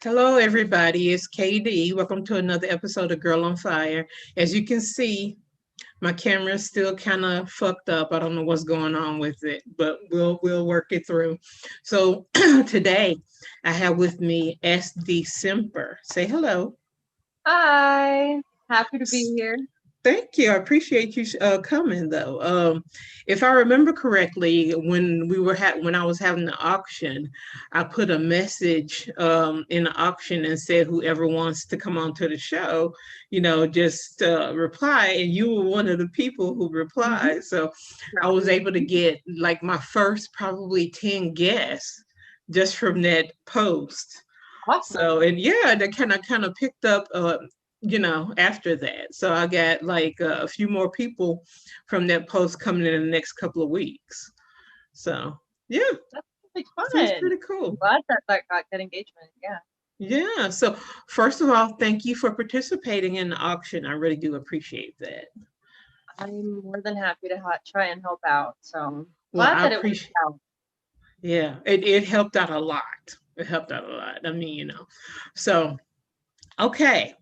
Hello, everybody. It's KD. Welcome to another episode of Girl on Fire. As you can see, my camera is still kind of fucked up. I don't know what's going on with it, but we'll work it through. So today, I have with me SD Simper. Say hello. Hi, happy to be here. Thank you. I appreciate you coming though. If I remember correctly, when I was having the auction, I put a message in the auction and said whoever wants to come on to the show, just reply. And you were one of the people who Mhm. replied. So I was able to get like my first probably 10 guests just from that post. So Awesome. and yeah, that kind of picked up after that. So I got like a few more people from that post coming in the next couple of weeks. So yeah, That's really so it's fun. pretty I'm cool. glad that got good engagement. Yeah, Yeah. So first of all, thank you for participating in the auction. I really do appreciate that. I'm more than happy to try and help out. So Well, glad I that it worked appreciate out. yeah, it helped out a lot. It helped out a lot. I mean, So okay.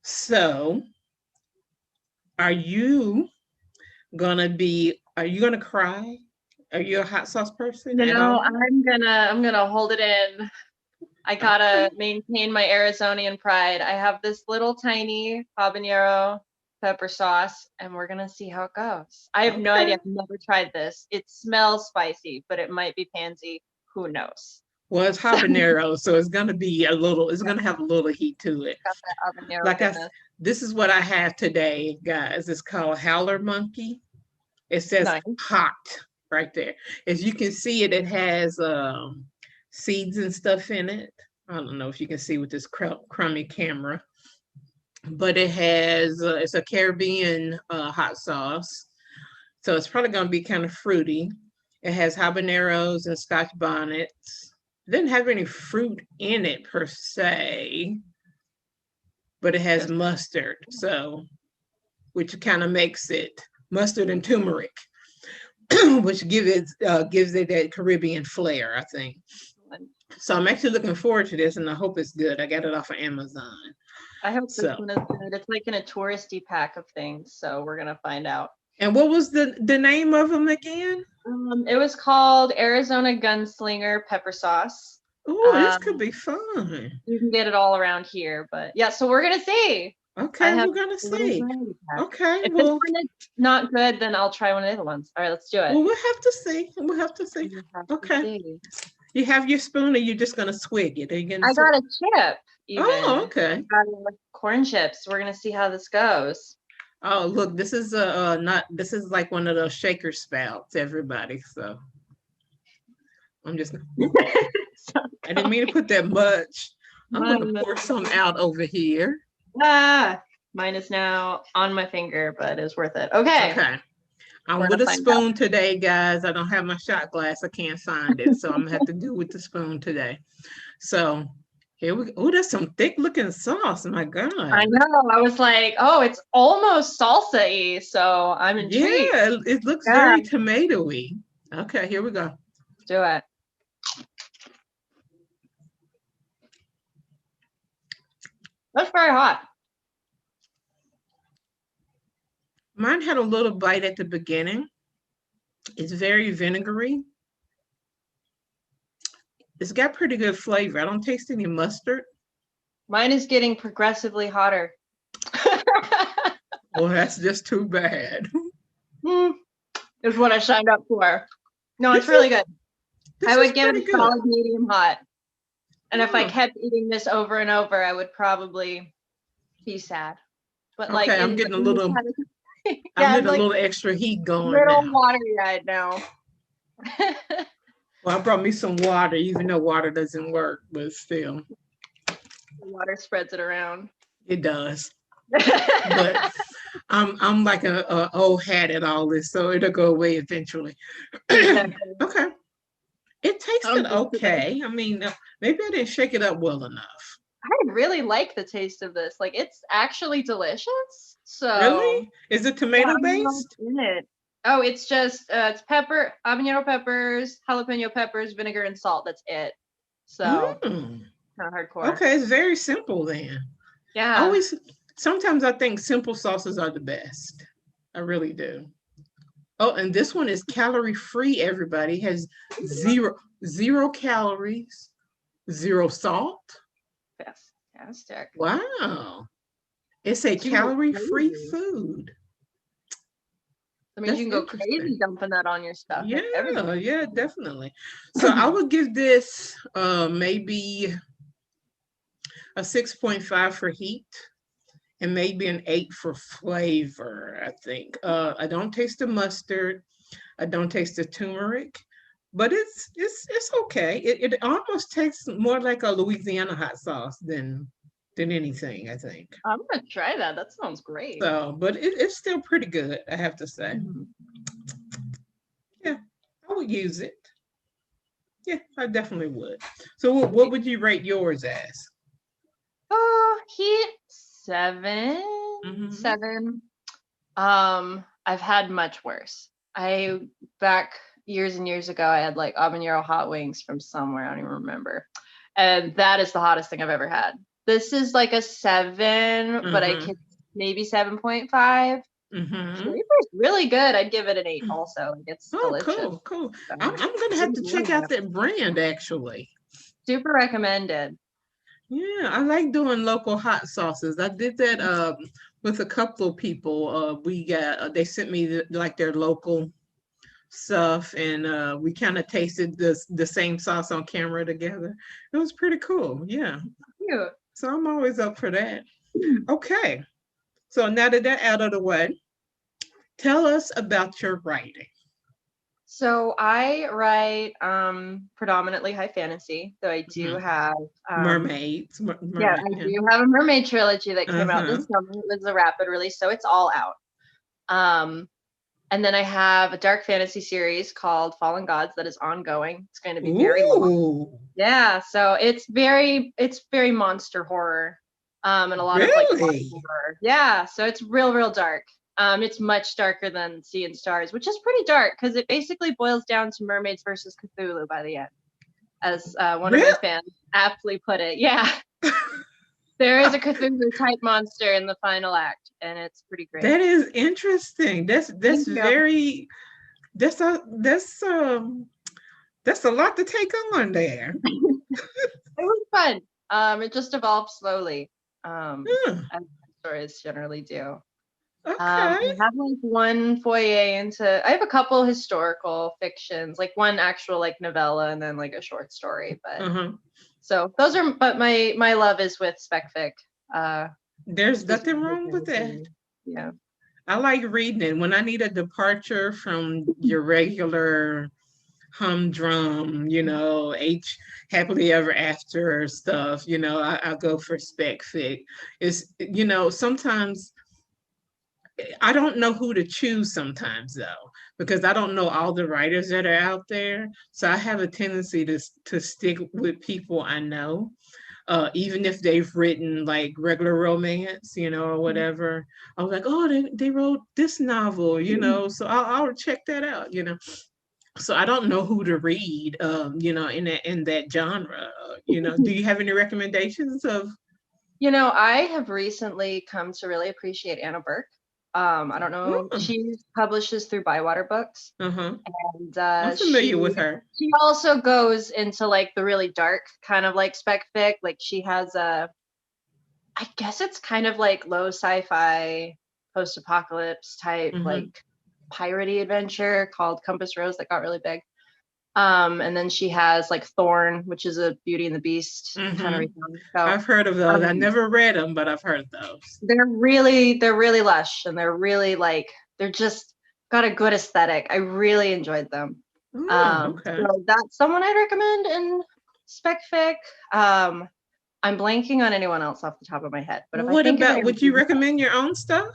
So are you gonna cry? Are you a hot sauce person at No, all? I'm gonna hold it in. I Okay. gotta maintain my Arizonian pride. I have this little tiny habanero pepper sauce, and we're gonna see how it goes. I have no idea. Okay. I've never tried this. It smells spicy, but it might be pansy. Who knows? Well, it's habanero, so it's gonna have a little heat to it. Got that habanero Like I, goodness. this is what I have today, guys. It's called Howler Monkey. It says Nice. hot right there. As you can see it, it has seeds and stuff in it. I don't know if you can see with this crummy camera, but it's a Caribbean hot sauce. So it's probably going to be kind of fruity. It has habaneros and scotch bonnets. It doesn't have any fruit in it per se, but it has Just mustard. So, which kind of makes it mustard and turmeric, which gives it that Caribbean flair, I think. excellent. So I'm actually looking forward to this, and I hope it's good. I got it off of Amazon. I hope this So, one is good. It's like in a touristy pack of things, so we're gonna find out. and what was the name of them again? It was called Arizona Gunslinger Pepper Sauce. Oh, this could Um, be fun. you can get it all around here, but yeah. So we're gonna see. I Okay, have we're gonna a little see. variety pack. Okay, If this well, one is not good, then I'll try one of the other ones. All right, let's do it. we'll have to see. We'll have to see. We have to Okay. see. You have your spoon, or you're just gonna swig it? Are you gonna I swig? got a chip, Oh, even. okay. Got corn chips. We're gonna see how this goes. Oh, look, this is not this is like one of those shaker spouts, everybody. So I'm just So I didn't mean to put that much. I'm gonna mine, pour some out over here. ah, mine is now on my finger, but it's worth it. Okay, Okay. I'm we're with gonna a find out. spoon today, guys. I don't have my shot glass. I can't find it. So I'm gonna have to do with the spoon today. So here we go. Oh, that's some thick looking sauce. My I God. know. I was like, oh, it's almost salsa-y, so I'm Yeah, intrigued. it looks Yeah, very tomatoey. Okay, here we go. let's do it. That's very hot. Mine had a little bite at the beginning. It's very vinegary. It's got pretty good flavor. I don't taste any mustard. Mine is getting progressively hotter. Well, that's just too bad. Hmm, is what I signed up for. No, it's This really is good. this I is would give it pretty a good. solid medium hot. And if I Oh, kept eating this over and over, I would probably be sad. But like okay, in this kind of I'm yeah, I'm getting a like little extra heat going little now. watery eyed now. The Well, I brought me some water, even though water doesn't work, but still, water spreads it around. it does. But I'm like a old hat at all this, so it'll go away eventually. Exactly. Okay, it tasted Sounds good to me. okay. I mean, maybe I didn't shake it up well enough. I really like the taste of this. Like it's actually delicious. Really? So Is it yeah, I tomato don't know based? what's in it. Oh, it's just it's habanero peppers, jalapeno peppers, vinegar, and salt. That's it. So Mm. kind of hardcore. Okay, it's very simple then. Yeah. Sometimes I think simple sauces are the best. I really do. Oh, and this one is calorie free, everybody. Has zero calories, zero salt. Fantastic. Wow. It's a So you can go calorie free crazy. food. I mean, That's you can go crazy interesting. dumping that on your stuff. Yeah, Everybody. yeah, definitely. So I would give this maybe a 6.5 for heat and maybe an 8 for flavor, I think. I don't taste the mustard. I don't taste the turmeric, but it's okay. It almost tastes more like a Louisiana hot sauce than anything, I think. I'm gonna try that. That sounds great. So, but it's still pretty good, I have to say. Yeah, I would use it. Yeah, I definitely would. So, what would you rate yours as? Heat 7. Mm-hmm. 7. I've had much worse. Back years and years ago, I had like habanero hot wings from somewhere, I don't even remember. And that is the hottest thing I've ever had. This is like a 7, but I could maybe 7.5. Flavor's really good. I'd give it an 8 also. It's delicious. Cool. I'm gonna have to check out that brand actually. Super recommended. Yeah, I like doing local hot sauces. I did that with a couple of people. They sent me like their local stuff, and we kind of tasted the same sauce on camera together. It was pretty cool. Yeah. Cute. So I'm always up for that. Okay. So now that that's out of the way, tell us about your writing. So I write predominantly high fantasy, though I do have mermaids. Yeah, I do have a mermaid trilogy that came out this summer. It was a rapid release, so it's all out. And then I have a dark fantasy series called Fallen Gods that is ongoing. It's going to be very long. Yeah, so it's very monster horror, and a lot of like horror. Yeah, so it's real dark. It's much darker than Sea and Stars, which is pretty dark because it basically boils down to mermaids versus Cthulhu by the end, as one of my fans aptly put it. Yeah. There is a Cthulhu type monster in the final act, and it's pretty great. That is interesting. That's very that's a lot to take on there. It was fun. It just evolved slowly, as stories generally do. Okay. I have like one foyer into. I have a couple historical fictions, like one actual like novella, and then like a short story. But so those are. But my love is with spec fic. There's nothing wrong with that. Yeah. I like reading it when I need a departure from your regular humdrum, happily ever after stuff. I go for spec fic. It's sometimes. I don't know who to choose sometimes though, because I don't know all the writers that are out there. So I have a tendency to stick with people I know, even if they've written like regular romance, or whatever. I was like, oh, they wrote this novel, so I'll check that out, So I don't know who to read, in that genre. Do you have any recommendations of? I have recently come to really appreciate Anna Burke. I don't know. She publishes through Bywater Books. And I'm familiar with her. She also goes into like the really dark kind of like spec fic. Like she has I guess it's kind of like low sci-fi post-apocalypse type like piratey adventure called Compass Rose that got really big. And then she has like Thorn, which is a Beauty and the Beast kind of retelling. So, I've heard of those. I never read them, but I've heard of those. They're really lush, and they're really like they're just got a good aesthetic. I really enjoyed them. Okay. So that's someone I'd recommend in spec fic. I'm blanking on anyone else off the top of my head. But would you recommend your own stuff?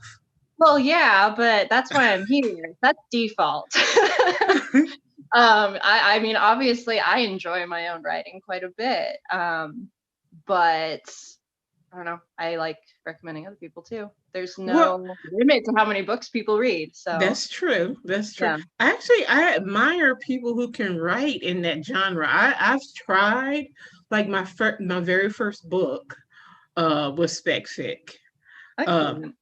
Well, yeah, but that's why I'm here. That's default. I mean, obviously, I enjoy my own writing quite a bit, but I don't know. I like recommending other people too. There's no limit to how many books people read. So that's true. Yeah. Actually, I admire people who can write in that genre. I've tried, like my very first book was spec fic. Excellent.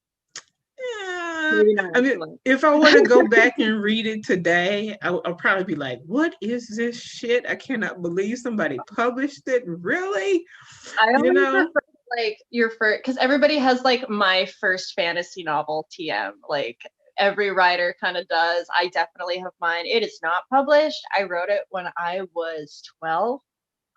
Yeah, Maybe not I mean, excellent. if I were to go back and read it today, I'll probably be like, "What is this shit? I cannot believe somebody published it. Really?" I You always know? refer to, like, your first, because everybody has like my first fantasy novel TM. Like every writer kind of does. I definitely have mine. It is not published. I wrote it when I was 12. Oh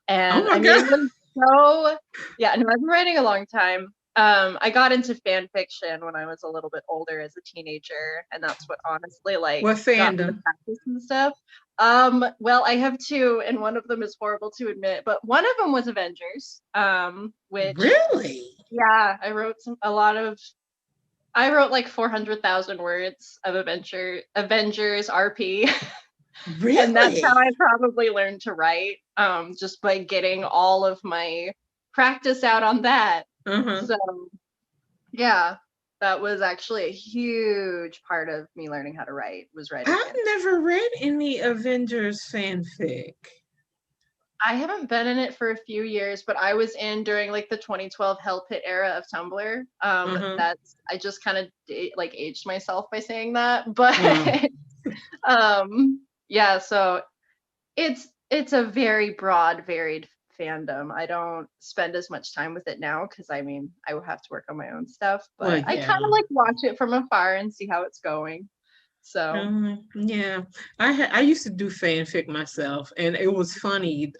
And my I mean, god! it was so, yeah, no, I've been writing a long time. I got into fan fiction when I was a little bit older as a teenager, and that's what honestly like What got me to fandom? practice and stuff. Well, I have two, and one of them is horrible to admit, but one of them was Avengers, which, Really? yeah, I wrote like 400,000 words of Avengers RP. And that's how Really? I probably learned to write, just by getting all of my practice out on that. Uh-huh. So yeah, that was actually a huge part of me learning how to write, was writing I've fanfic. never read any Avengers fanfic. I haven't been in it for a few years, but I was in during like the 2012 Hell Pit era of Tumblr. Uh-huh. That's I just kind of like aged myself by saying that, but Uh, yeah, so it's a very broad, varied fandom. I don't spend as much time with it now because I mean I would have to work on my own stuff, well, but I kind yeah. of like watch it from afar and see how it's going. So Yeah. I used to do fanfic myself, and it was funny.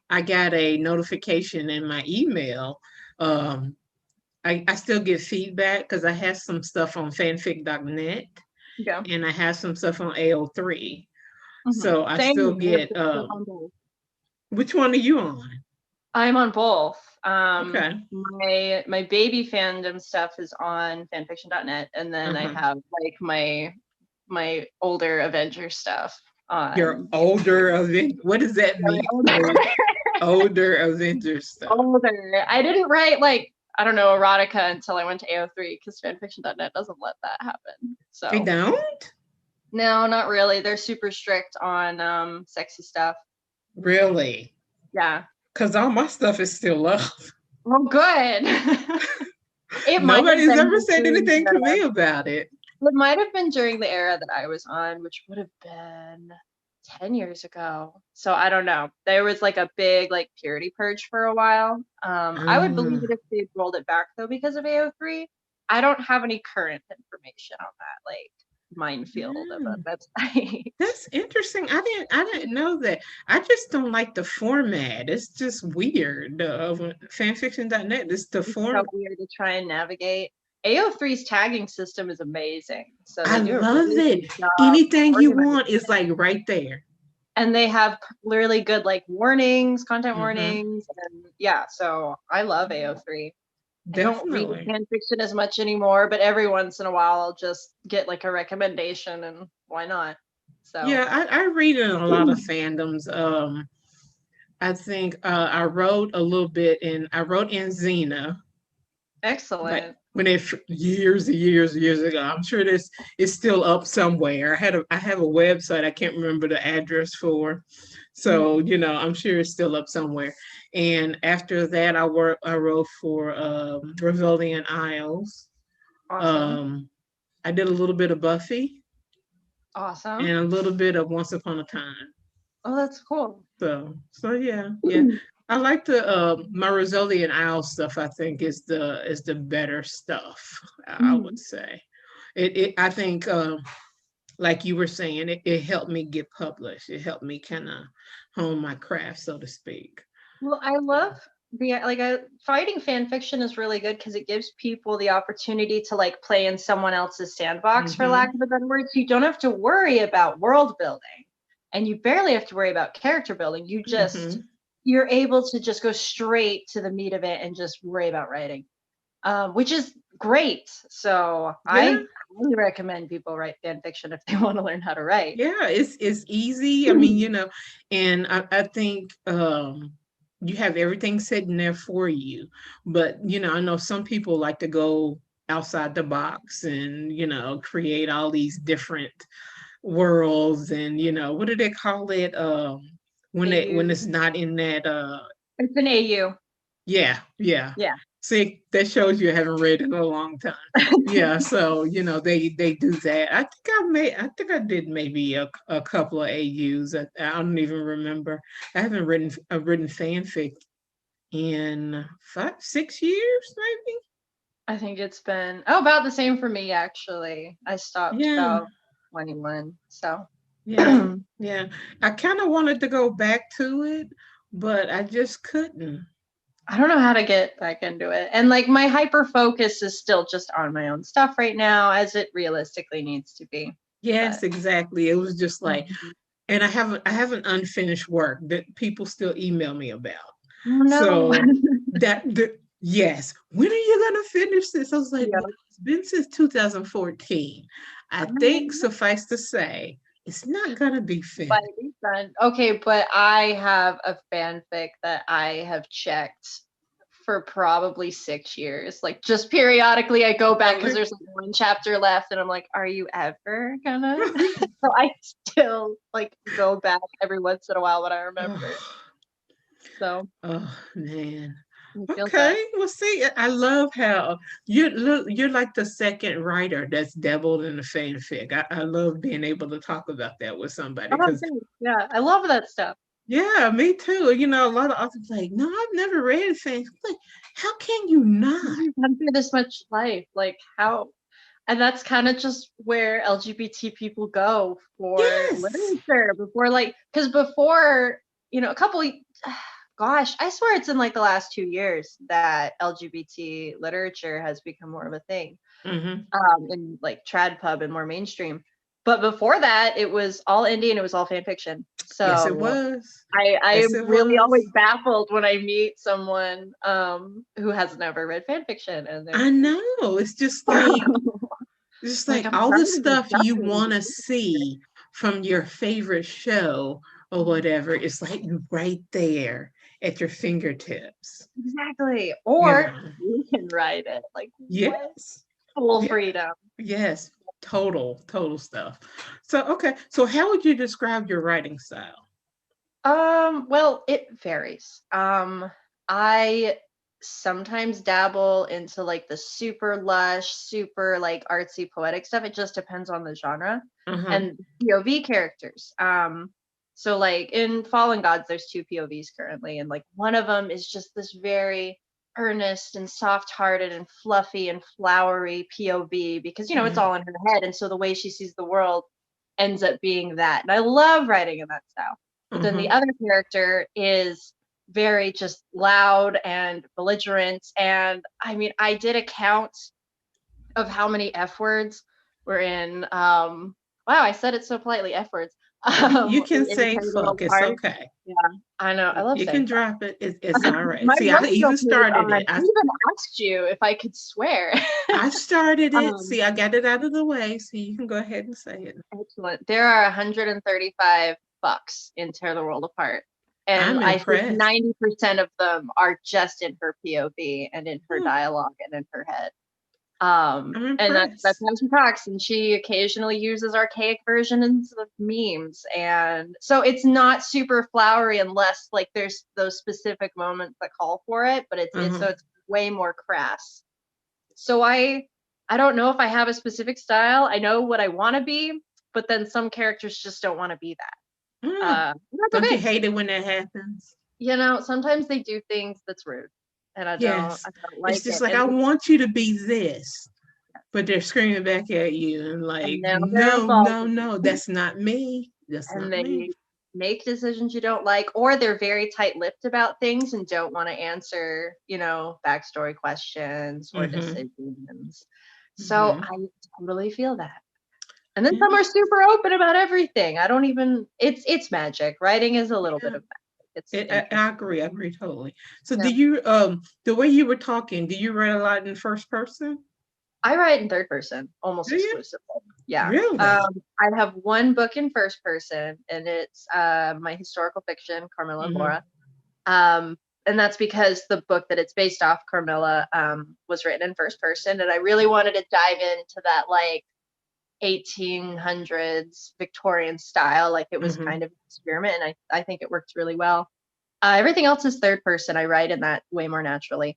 I got a notification in my email. Um, I still get feedback because I have some stuff on fanfic.net yeah. and I have some stuff on AO3. Hmm. So I still Same. I have get good stuff on both. which one are you on? I'm on both. Okay. My baby fandom stuff is on fanfiction.net, and then I Uh-huh. have like my older Avenger stuff Your on older Avenger. What does that my mean? older Older Avenger stuff. older. I didn't write like, I don't know, erotica until I went to AO3 because fanfiction.net doesn't let that happen. They So don't? no, not really. They're super strict on sexy stuff. Really? Yeah. Because all my stuff is still up. Well, good. It might have Nobody's been ever said during anything to me about it. it might have been during the era that I was on, which would have been 10 years ago. So I don't know. There was like a big like purity purge for a while. I would believe Uh, it if they rolled it back though because of AO3. I don't have any current information on that like minefield of mm, a website. that's interesting. I didn't know that. I just don't like the format. It's just weird. Fanfiction.net. It's the It's so form. weird to try and navigate. AO3's tagging system is amazing. So I they do a love really it. good job Anything you organizing. want is like right there. And they have really good like warnings, content Hmm. warnings, and yeah, so I love AO3. I don't read Definitely. fan fiction as much anymore, but every once in a while I'll just get like a recommendation, and why not? So Yeah, I read in a lot of fandoms. I think I wrote a little bit I wrote in Xena, like excellent. when it years and years and years ago. I'm sure this is still up somewhere. I have a website I can't remember the address for. So, Mhm. I'm sure it's still up somewhere. And after that I wrote for Rebellion Isles. Awesome. Um I did a little bit of Buffy and Awesome. a little bit of Once Upon a Time. Oh, that's cool. So yeah, yeah. I like the my Rosalie and Owl stuff. I think is the better stuff. I would Mhm. say it. I think like you were saying, it helped me get published. It helped me kind of hone my craft, so to speak. Well, I love fighting fan fiction is really good because it gives people the opportunity to like play in someone else's sandbox, for lack Hmm. of a better word. So you don't have to worry about world building, and you barely have to worry about character building. Hmm. You're able to just go straight to the meat of it and just worry about writing, which is great. So Yeah, I highly recommend people write fan fiction if they want to learn how to write. yeah. It's easy. I mean, and I think you have everything sitting there for you. But I know some people like to go outside the box and create all these different worlds and what do they call it when They it when use it's not in that It's an AU. Yeah, yeah. Yeah. See, that shows you haven't read in a long time. Yeah, so they do that. I think I did maybe a couple of AUs. I don't even remember. I haven't written fanfic in 5, 6 years, maybe. I think it's been about the same for me actually. I stopped Yeah, about 21. So yeah, yeah. I kind of wanted to go back to it, but I just couldn't. I don't know how to get back into it. And like my hyper focus is still just on my own stuff right now, as it realistically needs to be. Yes, But exactly. It was just like, Mhm. and I have an unfinished work that people still email me about. Oh no. So yes, when are you gonna finish this? I was like, Yeah. well, it's been since 2014. I think suffice to say, it's not gonna be By finished. the sun. Okay, but I have a fanfic that I have checked for probably 6 years. Like just periodically I go back because Okay. there's like one chapter left and I'm like, are you ever gonna? So I still like go back every once in a while when I remember. So Oh man. I feel that. Okay. Well, see, I love how you're like the second writer that's dabbled in the fanfic. I love being able to talk about that with somebody Oh, because thanks. Yeah, I love that stuff. yeah, me too. A lot of authors like, no, I've never read fanfic. Like, how can you not? You've been through this much life. Like how and that's kind of just where LGBT people go for Yes. literature before like because before a couple gosh, I swear it's in like the last 2 years that LGBT literature has become more of a thing Hmm. in like trad pub and more mainstream. But before that, it was all indie and it was all fan fiction. Yes, it So was. I Yes, am it really always was. baffled when I meet someone who has never read fan fiction and they're I know. It's just like like I'm all the trying to stuff you want to discover. see from your favorite show or whatever. It's like right there at your fingertips. Exactly. You Or know. you can write it. Like what? Yes. Full Yeah. freedom. Yes. Total stuff. So okay. So how would you describe your writing style? Well, it varies. I sometimes dabble into like the super lush, super like artsy poetic stuff. It just depends on the genre Uh-huh. and POV characters. So like in Fallen Gods, there's two POVs currently, and like one of them is just this very earnest and soft-hearted and fluffy and flowery POV because it's Mhm. all in her head, and so the way she sees the world ends up being that. And I love writing in that style. But then Uh-huh. the other character is very just loud and belligerent. And I mean, I did a count of how many F words were in. Wow, I said it so politely. F words. You can In say her fuck. little It's part. okay. Yeah, I know. I love You can saying drop it. It's that. all right. My See, I notes even don't move started on. it. I even asked you if I could swear. I started it. um, See, I got it out of the way, so you can go ahead and say it. Excellent. There are 135 bucks in Tear the World Apart. And I'm I think impressed. 90% of them are just in her POV and in her Hmm, dialogue and in her head. I'm And that's impressed. how she talks, and she occasionally uses archaic versions of memes. And so it's not super flowery unless like there's those specific moments that call for it, but it's Uh-huh. so it's way more crass. So I don't know if I have a specific style. I know what I want to be, but then some characters just don't want to be that. Hmm. And that's Don't you okay. hate it when that happens? Sometimes they do things that's rude, and Yes. I don't It's like just it. like I want you to be this, but they're screaming back at you and like, And now they're no, no, involved, no, that's not me. That's and not me. they make decisions you don't like, or they're very tight-lipped about things and don't want to answer, backstory questions or Mm-hmm. decisions. So Mm-hmm. I totally feel that. And then Yeah. some are super open about everything. I don't even it's magic. Writing is a little bit Yeah. of magic. It's I interesting. agree. I agree totally. So Yeah. do you the way you were talking, do you write a lot in first person? I write in third person almost Do you? exclusively. Yeah. Really? I have one book in first person and it's my historical fiction, Carmilla and Mm-hmm. Laura. And that's because the book that it's based off, Carmilla, was written in first person, and I really wanted to dive into that like 1800s Victorian style. Like it was Mm-hmm. kind of an experiment, and I think it worked really well. Everything else is third person. I write in that way more naturally.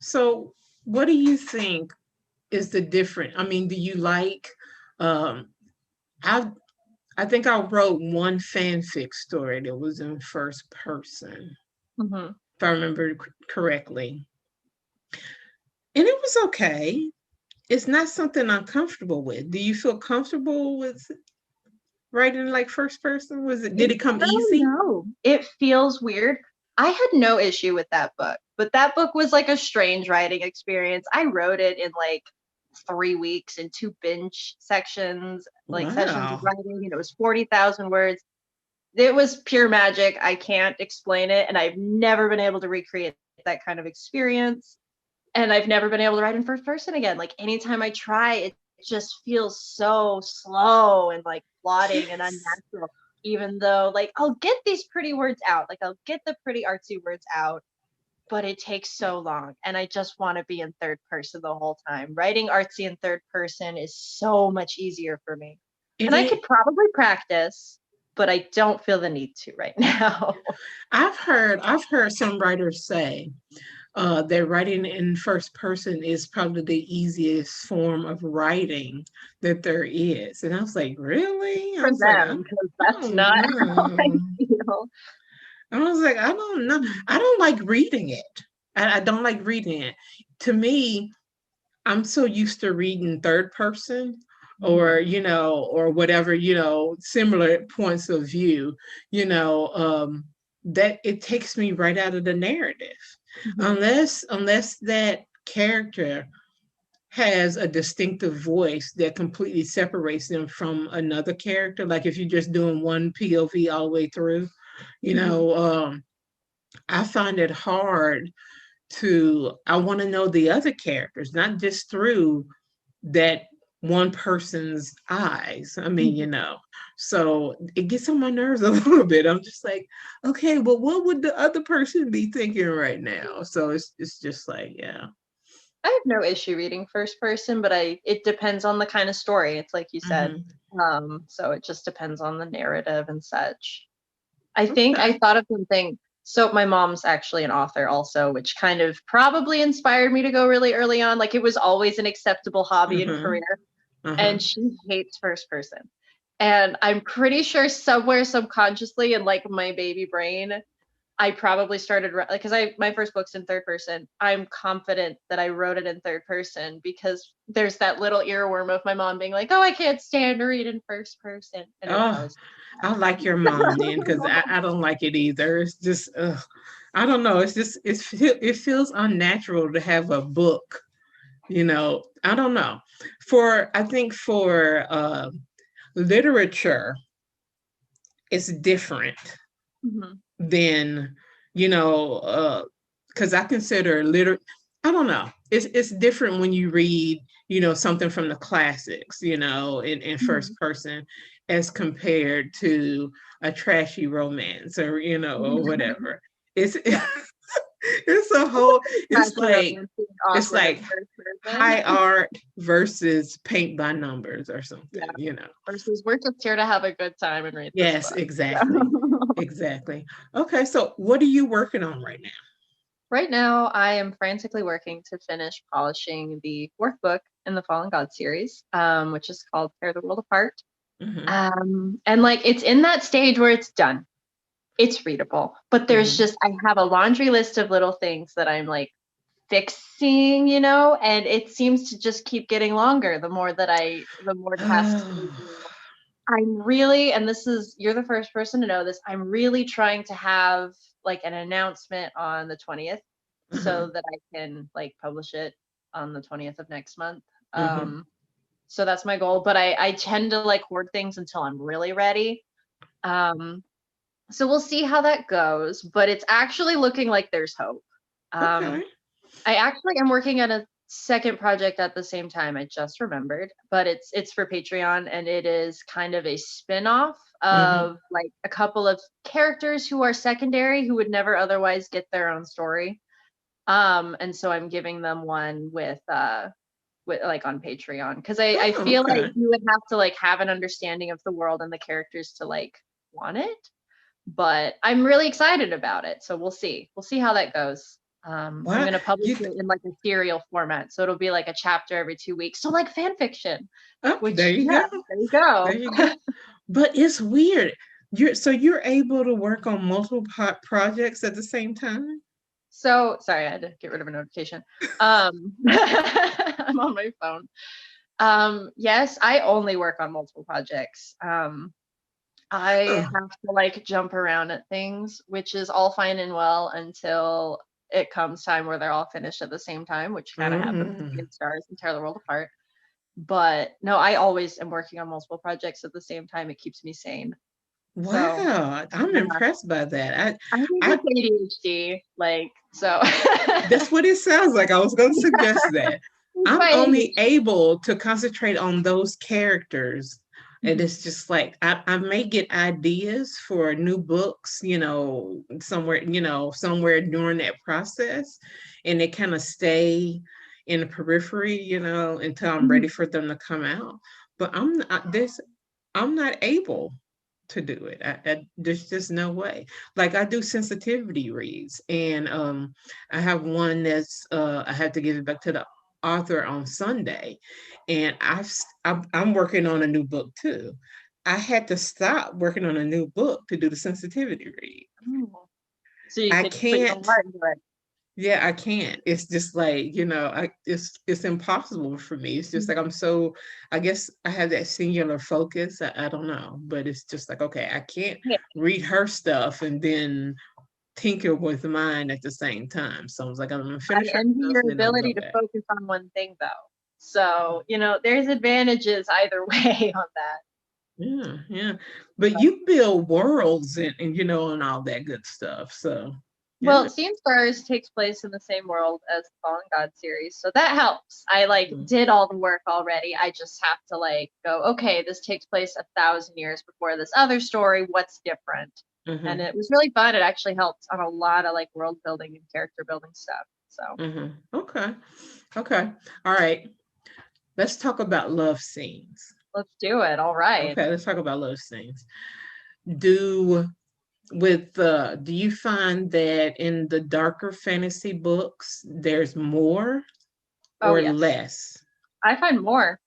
So what do you think is the difference? I mean, do you like um I I think I wrote one fanfic story that was in first person, Mm-hmm. if I remember correctly. And it was okay. It's not something I'm comfortable with. Do you feel comfortable with writing like first person? Did It, it come I don't easy? know. It feels weird. I had no issue with that book, but that book was like a strange writing experience. I wrote it in like 3 weeks in 2 binge sections, like sessions of Wow. writing, and it was 40,000 words. It was pure magic. I can't explain it, and I've never been able to recreate that kind of experience. And I've never been able to write in first person again. Like anytime I try, it just feels so slow and like plodding and Yes. unnatural. Even though like I'll get these pretty words out, like I'll get the pretty artsy words out, but it takes so long. And I just want to be in third person the whole time. Writing artsy in third person is so much easier for me. It And I is. could probably practice, but I don't feel the need to right now. I've heard some writers say that writing in first person is probably the easiest form of writing that there is. And I was like, really? I For was like, I, them, because I that's don't not how I know. feel. I was like, I don't know. I don't like reading it. I don't like reading it. To me, I'm so used to reading third person or, or whatever, similar points of view, that it takes me right out of the narrative. Mhm. Unless that character has a distinctive voice that completely separates them from another character. Like if you're just doing one POV all the way through, you Mhm. know, um, I find it hard I want to know the other characters, not just through that one person's eyes. I mean, Mhm. so it gets on my nerves a little bit. I'm just like, okay, well, what would the other person be thinking right now? So it's just like, yeah. I have no issue reading first person, but it depends on the kind of story. It's like you said. Hmm. So it just depends on the narrative and such. I think Okay. I thought of something. So my mom's actually an author also, which kind of probably inspired me to go really early on. Like it was always an acceptable hobby and Uh-huh. career, Uh-huh. and she hates first person. And I'm pretty sure somewhere subconsciously in like my baby brain, I probably started like because I my first book's in third person. I'm confident that I wrote it in third person because there's that little earworm of my mom being like, "Oh, I can't stand to read in first person," and it Oh, was. I like your mom then because I don't like it either. It's just, I don't know. It's just, it feels unnatural to have a book, I don't know. I think for literature, it's different Mhm. than, because I consider I don't know. It's different when you read, something from the classics, in first Mhm. person as compared to a trashy romance or whatever. It's Yeah, it's a whole it's trashy like romance being it's awkward like in first person. high art versus paint by numbers or Yeah, something. versus we're just here to have a good time and read this Yes, book. exactly. Exactly. Okay, so what are you working on right now? Right now, I am frantically working to finish polishing the fourth book in the Fallen God series, which is called Tear the World Apart. Hmm. And like it's in that stage where it's done. It's readable, but there's Hmm. just I have a laundry list of little things that I'm like fixing, and it seems to just keep getting longer the more tasks I Oh. do. I'm really, and this is you're the first person to know this, I'm really trying to have like an announcement on the 20th Uh-huh. so that I can like publish it on the 20th of next month. Hmm. So that's my goal, but I tend to like hoard things until I'm really ready. Um, so we'll see how that goes, but it's actually looking like there's hope. Um, Okay. I actually am working on a second project at the same time. I just remembered, but it's for Patreon and it is kind of a spin-off Hmm. of like a couple of characters who are secondary who would never otherwise get their own story. And so I'm giving them one with like on Patreon because I Oh, feel like okay. you would have to like have an understanding of the world and the characters to like want it. but I'm really excited about it. So we'll see. We'll see how that goes. I'm What going to publish you? it in like a serial format. So it'll be like a chapter every 2 weeks. So like fan fiction, Oh, there which, you yeah, go. there you go. There you go. But it's weird. You're able to work on multiple projects at the same time? So sorry, I had to get rid of a notification. I'm on my phone. Yes, I only work on multiple projects. I Huh. have to like jump around at things, which is all fine and well until it comes time where they're all finished at the same time, which kind of happens Mm. in Stars and Tear the World Apart. But no, I always am working on multiple projects at the same time. It keeps me sane. So Wow, I'm yeah, impressed by that. I think I it's ADHD, like so. That's what it sounds like. I was going to suggest that. It's I'm my only ADHD. able to concentrate on those characters. And Mhm. it's just like I may get ideas for new books, somewhere during that process. And they kind of stay in the periphery, until I'm ready Mhm. for them to come out. But I'm not able to do it. There's just no way. Like I do sensitivity reads, and I have one that's I have to give it back to the author on Sunday, and I'm working on a new book too. I had to stop working on a new book to do the sensitivity read. Oh. So you I could put your can't. heart into it. Yeah, I can't. It's just like, it's impossible for me. It's just like Mhm. I guess I have that singular focus. I don't know, but it's just like, okay, I can't Yeah. read her stuff and then tinker with mine at the same time. So I was like, I'm gonna I finish her envy stuff your and then I'm gonna go ability to back. focus on one thing though. So, there's advantages either way on that. Yeah, yeah. But you build worlds and all that good stuff. So yeah. Well, Seeing Stars takes place in the same world as the Fallen God series, so that helps. I like Mm-hmm. did all the work already. I just have to like go, okay, this takes place 1,000 years before this other story. What's different? And it was really fun. It actually helped on a lot of like world building and character building stuff. So Mm-hmm. Okay. Okay. All right. Let's talk about love scenes. let's do it. All right. Okay, let's talk about love scenes. Do do you find that in the darker fantasy books there's more Oh or yes. less? I find more.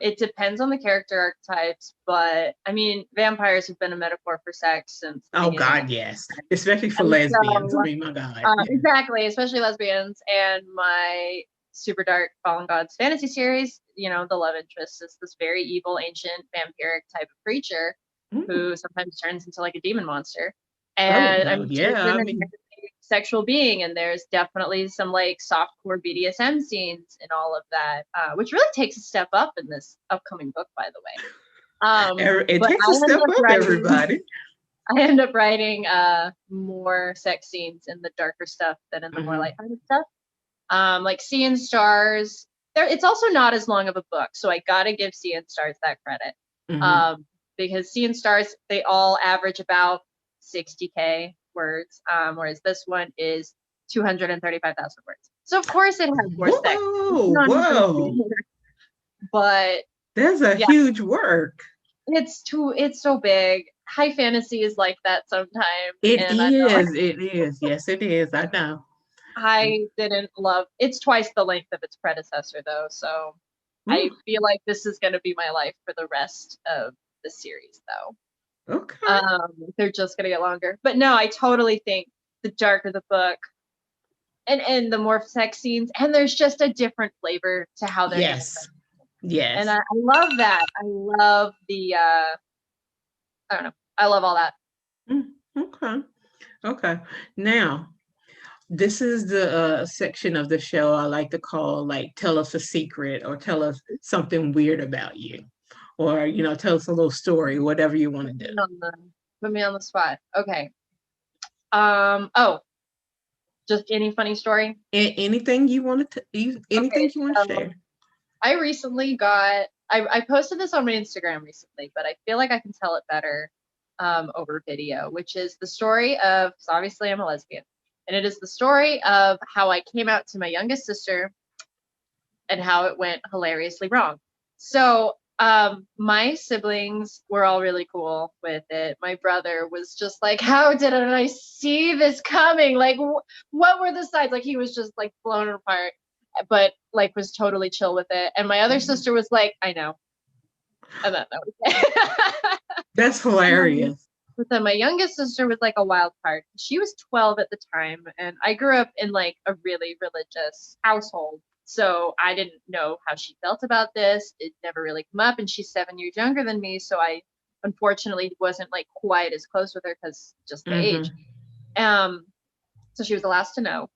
It depends on the character archetypes, but I mean, vampires have been a metaphor for sex since the Oh beginning of God, yes. Especially for and lesbians. I so mean, my God. Yeah. exactly, especially lesbians. And my super dark Fallen Gods fantasy series, the love interest is this very evil, ancient, vampiric type of creature Mm. who sometimes turns into like a demon monster. Oh And I well, mean, she's yeah. an I mean, inherently sexual being, and there's definitely some like softcore BDSM scenes and all of that, which really takes a step up in this upcoming book, by the way. it But takes a step up, everybody. I end up writing more sex scenes in the darker stuff than in the more Hmm. lighthearted stuff. Like Seeing Stars, it's also not as long of a book, so I gotta give Seeing Stars that credit. Hmm. Because Seeing Stars, they all average about 60K words, whereas this one is 235,000 words. So of course it has more sex. It's Whoa, not even whoa. fair. But That's a yeah, huge work. it's so big. High fantasy is like that sometimes, It and I know is. It is. Yes, it is. I know. I didn't love it's twice the length of its predecessor though, so I Mm, feel like this is going to be my life for the rest of the series though. okay. They're just going to get longer. But no, I totally think the darker the book and the more sex scenes, and there's just a different flavor to how they're handled. Yes. And Yes. I love that. I love the I don't know. I love all that. Mm, okay. Okay. Now, this is the section of the show I like to call like tell us a secret or tell us something weird about you or tell us a little story, whatever you want to Put do. me on the put me on the spot. Okay. Oh, just any funny story? Anything you want to anything Okay, you want to so share. I recently I posted this on my Instagram recently, but I feel like I can tell it better over video, which is the story of, so obviously I'm a lesbian, and it is the story of how I came out to my youngest sister and how it went hilariously wrong. So My siblings were all really cool with it. My brother was just like, how didn't I see this coming? Like, what were the signs? Like, he was just like blown apart, but like was totally chill with it. And my other sister was like, I know. And that was it. That's hilarious. But then my youngest sister was like a wild card. She was 12 at the time, and I grew up in like a really religious household. So I didn't know how she felt about this. It never really come up, and she's 7 years younger than me, so I unfortunately wasn't like quite as close with her because just the age. So she was the last to know.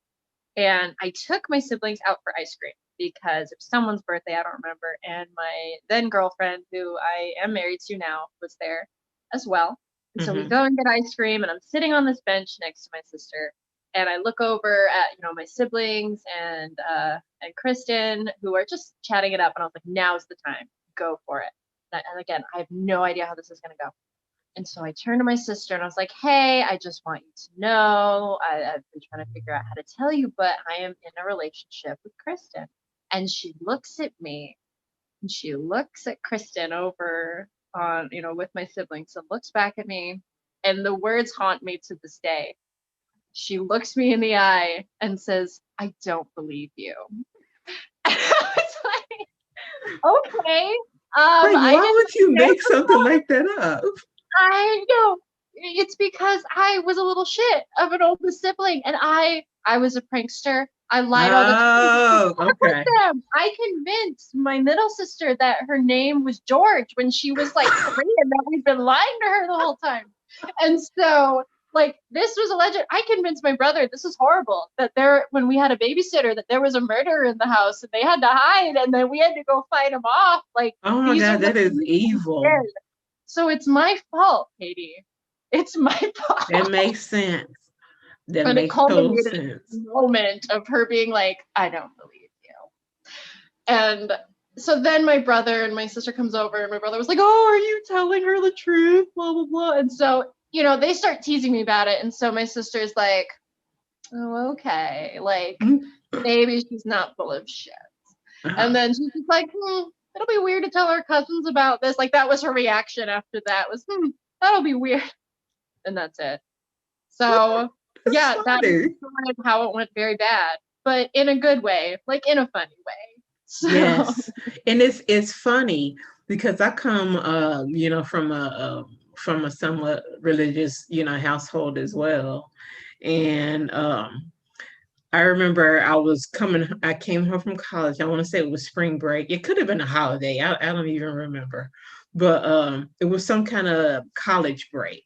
And I took my siblings out for ice cream because it was someone's birthday, I don't remember. And my then girlfriend, who I am married to now, was there as well. And so we go and get ice cream, and I'm sitting on this bench next to my sister. And I look over at, my siblings and Kristen, who are just chatting it up. And I was like, now's the time. Go for it. And again, I have no idea how this is going to go. And so I turned to my sister and I was like, hey, I just want you to know, I've been trying to figure out how to tell you, but I am in a relationship with Kristen. And she looks at me and she looks at Kristen over on, with my siblings and looks back at me. And the words haunt me to this day. She looks me in the eye and says, I don't believe you. And I was like, okay. Why would you make something like that up? I know. It's because I was a little shit of an older sibling, and I was a prankster. I lied all the time. Oh, okay. I convinced my middle sister that her name was George when she was like 3, and that we've been lying to her the whole time. And so, like, this was alleged. I convinced my brother this is horrible. That when we had a babysitter, that there was a murderer in the house, and they had to hide, and then we had to go fight him off. Like, oh my God, that is evil. So it's my fault, Katie. It's my fault. That makes sense. That makes total sense. Moment of her being like, I don't believe you. And so then my brother and my sister comes over, and my brother was like, oh, are you telling her the truth? Blah, blah, blah. And so, they start teasing me about it. And so my sister's like, oh, okay. Like, maybe she's not full of shit. And then she's just like, it'll be weird to tell our cousins about this. Like, that was her reaction after that was, that'll be weird. And that's it. So, yeah, that is how it went very bad, but in a good way, like in a funny way. So. Yes. And it's funny because I come, from a somewhat religious, household as well. And I remember I came home from college. I want to say it was spring break. It could have been a holiday. I don't even remember. But it was some kind of college break.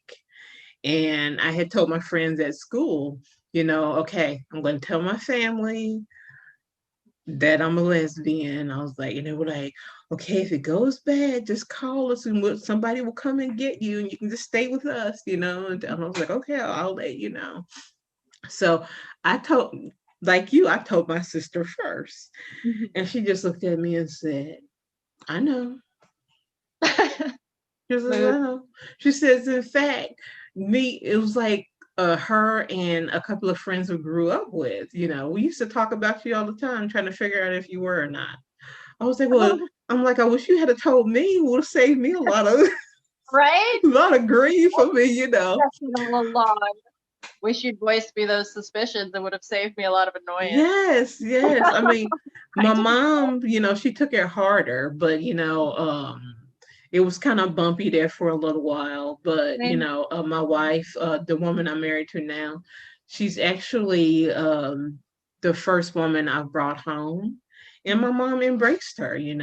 And I had told my friends at school, okay, I'm going to tell my family that I'm a lesbian. I was like, and they were like, okay, if it goes bad, just call us and somebody will come and get you and you can just stay with us, And I was like, okay, I'll let you know. So I told my sister first. And she just looked at me and said, I know. She says, in fact, it was like her and a couple of friends we grew up with, we used to talk about you all the time, trying to figure out if you were or not. I was like, well, I wish you had told me. It would have saved me a lot of right? A lot of grief for me, Wish you'd voiced me those suspicions. It would have saved me a lot of annoyance. Yes. I mean, my mom, she took it harder, but it was kind of bumpy there for a little while. But my wife, the woman I'm married to now, she's actually the first woman I've brought home, and my mom embraced her, and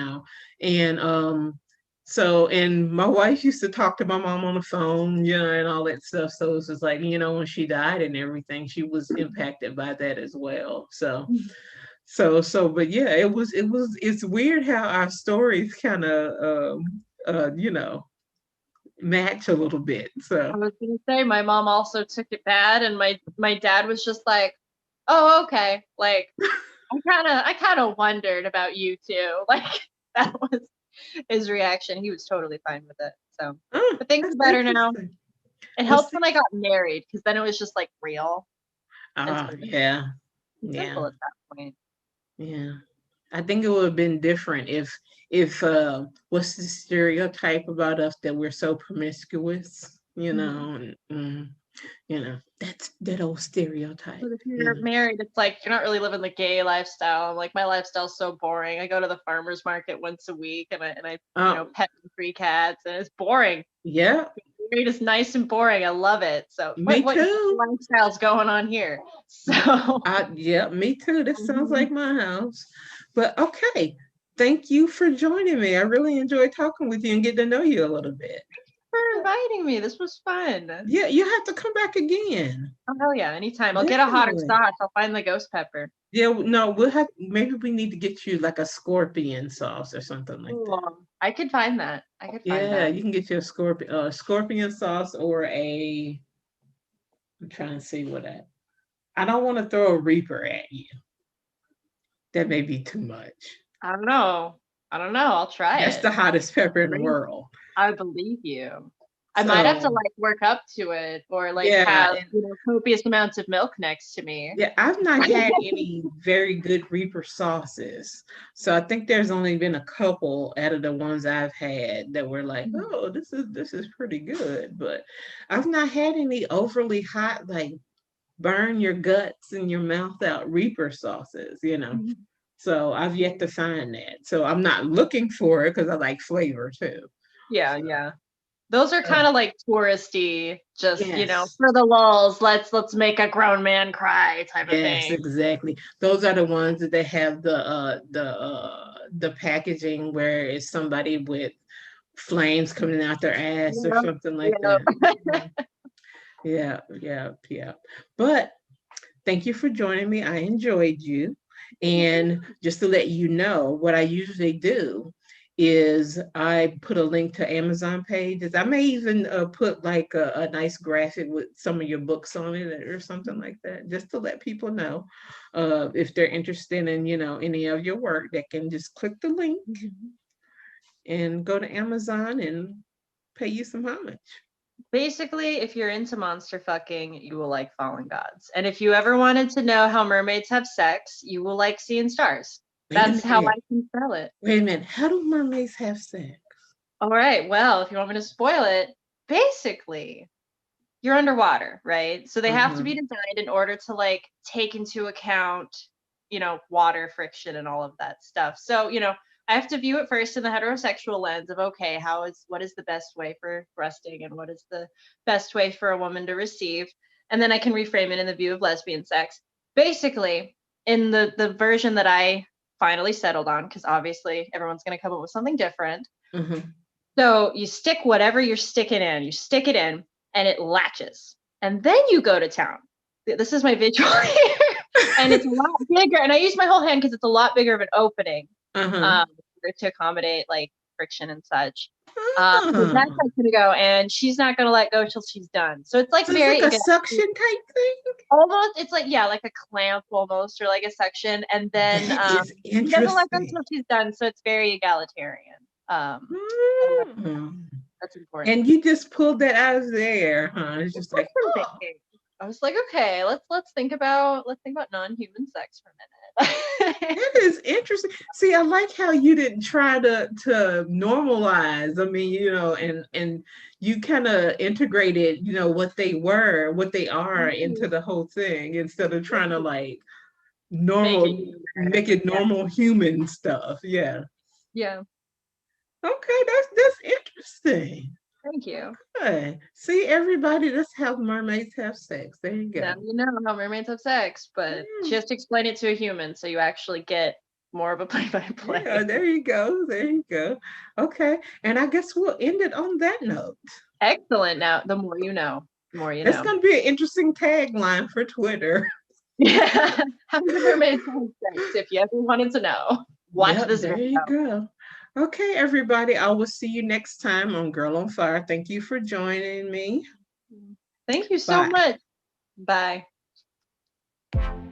and my wife used to talk to my mom on the phone, and all that stuff. So it was just like, when she died and everything, she was impacted by that as well. So, but yeah, it's weird how our stories kind of, match a little bit. So I was gonna say, my mom also took it bad, and my dad was just like, oh, okay. Like, I kind of wondered about you too. Like, that was his reaction. He was totally fine with it. So, but things are better now. It helped when I got married, because then it was just like real. Yeah. Simple at that point. Yeah. I think it would have been different if what's the stereotype about us that we're so promiscuous, you know, and, you know, that's that old stereotype. But if You you're know. married, it's like you're not really living the gay lifestyle. Like my lifestyle's so boring. I go to the farmer's market once a week and I Oh, pet 3 cats and it's boring. yeah, Married is nice and boring. I love it. So me what too. lifestyle's going on here? So Yeah, me too. That sounds Mhm. like my house. But okay, thank you for joining me. I really enjoyed talking with you and getting to know you a little bit. For inviting me. This was fun. Yeah, you have to come back again. Oh hell yeah, anytime. I'll get a hotter Definitely. sauce. I'll find the ghost pepper. Yeah, no, we'll have maybe we need to get you like a scorpion sauce or something like that. Ooh, I could find that. I could find Yeah, that. you can get you a scorpion sauce or a I'm trying to see what that. I don't want to throw a reaper at you. That may be too much. I don't know. I don't know. I'll try That's it. the hottest pepper in the world. I believe you. I might have to So like work up to it or like yeah, have, and copious amounts of milk next to me. yeah, I've not had any very good Reaper sauces. So I think there's only been a couple out of the ones I've had that were like, oh, this is pretty good. But I've not had any overly hot, like burn your guts and your mouth out Reaper sauces, you know. Mhm. So I've yet to find that. So I'm not looking for it because I like flavor too. Yeah, So yeah. Those are kind of like touristy, just, yes. for the lulz, let's make a grown man cry type of Yes, thing. exactly. Those are the ones that they have the packaging where it's somebody with flames coming out their ass or Yep, something like yep. that. Mhm. Yeah, yeah, yeah. But thank you for joining me. I enjoyed you. And just to let you know, what I usually do is I put a link to Amazon pages. I may even put like a nice graphic with some of your books on it or something like that, just to let people know if they're interested in, any of your work, they can just click the link and go to Amazon and pay you some homage. Basically, if you're into monster fucking, you will like Fallen Gods. And if you ever wanted to know how mermaids have sex, you will like seeing stars. Wait a That's how I minute. can sell it. Wait a minute. How do mermaids have sex? All right. Well, if you want me to spoil it, basically, you're underwater, right? So they have to Uh-huh. be designed in order to like take into account, water friction and all of that stuff. So, I have to view it first in the heterosexual lens of okay, what is the best way for thrusting and what is the best way for a woman to receive? And then I can reframe it in the view of lesbian sex. Basically, in the version that I finally settled on, because obviously everyone's going to come up with something different. Uh-huh. So you stick whatever you're sticking in, you stick it in, and it latches. And then you go to town. This is my visual here. And it's a lot bigger. And I use my whole hand because it's a lot bigger of an opening Uh-huh. to accommodate like friction and such. So that's Oh. how it's gonna go, and she's not gonna let go till she's done. So it's like So it's like very a again, suction type thing? almost it's like yeah, like a clamp almost, or like a section, and then That is she doesn't let go interesting. until she's done. So it's very egalitarian. I love Hmm. that's important. And you just pulled that out of the air, huh? It's It's just like like, some oh, thinking. I was like, okay, let's think about non-human sex for a minute. that is interesting. See, I like how you didn't try to normalize. I mean, and you kind of integrated, what they were, what they are into the whole thing instead of trying to like Make it normal humor. make it Yeah. normal human stuff. Yeah. Yeah. Okay, that's interesting. Thank you. Good. See, everybody, that's how mermaids have sex. There you Now go. you know how mermaids have sex, but she Mm, has to explain it to a human, so you actually get more of a yeah, play-by-play. there you go. There you go. Okay. And I guess we'll end it on that note. Excellent. Now, the more you know, the more you That's know. going to be an interesting tagline for Twitter. Yeah. How do mermaids have sex? If you ever wanted to know, watch Yep, this there video. you go. Okay, everybody. I will see you next time on Girl on Fire. Thank you for joining me. Thank you so Bye. much. Bye.